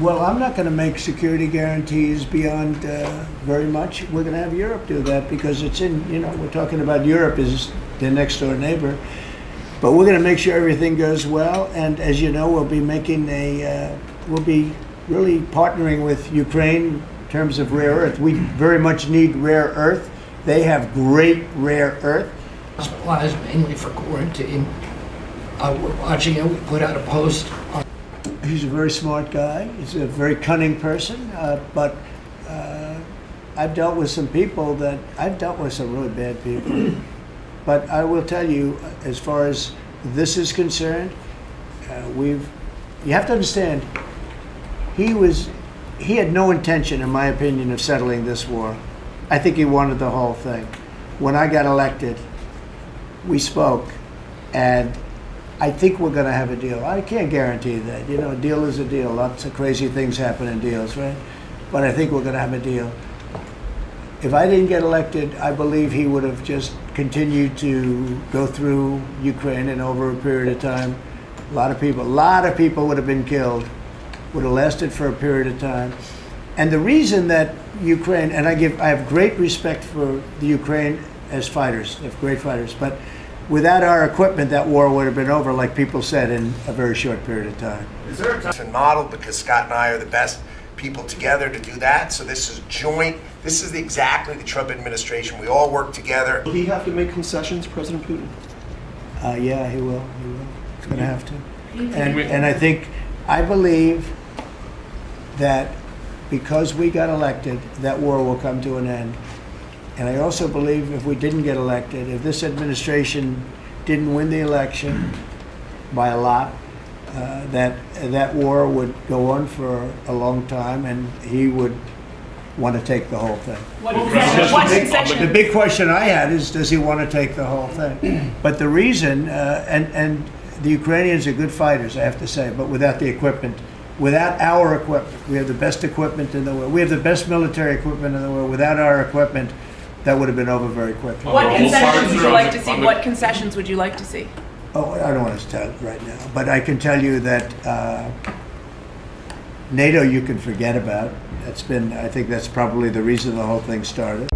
Well, I'm not going to make security guarantees beyond very much. We're going to have Europe do that because it's in, we're talking about Europe as their next door neighbor. But we're going to make sure everything goes well. And as you know, we'll be we'll be really partnering with Ukraine in terms of rare earth. We very much need rare earth. They have great rare earth. Supplies mainly for quarantine. We're watching it. We put out a post on. He's a very smart guy. He's a very cunning person. But I've dealt with some people I've dealt with some really bad people. But I will tell you, as far as this is concerned, you have to understand, he had no intention, in my opinion, of settling this war. I think he wanted the whole thing. When I got elected, we spoke, and I think we're going to have a deal. I can't guarantee that. A deal is a deal. Lots of crazy things happen in deals, right? But I think we're going to have a deal. If I didn't get elected, I believe he would have just continued to go through Ukraine, and over a period of time, a lot of people would have been killed, would have lasted for a period of time. And the reason that Ukraine, and I have great respect for the Ukraine as fighters, they're great fighters, but without our equipment, that war would have been over, like people said, in a very short period of time. Is there a time model, because Scott and I are the best people together to do that? So this is joint. This is exactly the Trump administration. We all work together. Will he have to make concessions, President Putin? Yeah, he will. He's going to have to. And I believe that because we got elected, that war will come to an end. And I also believe if we didn't get elected, if this administration didn't win the election by a lot, that war would go on for a long time, and he would want to take the whole thing. The big question I had is, does he want to take the whole thing? But the reason, and the Ukrainians are good fighters, I have to say, but without the equipment, without our equipment, we have the best equipment in the world. We have the best military equipment in the world. Without our equipment, that would have been over very quickly. What concessions would you like to see? What concessions would you like to see? Oh, I don't want to tell it right now, but I can tell you that NATO you can forget about. I think that's probably the reason the whole thing started.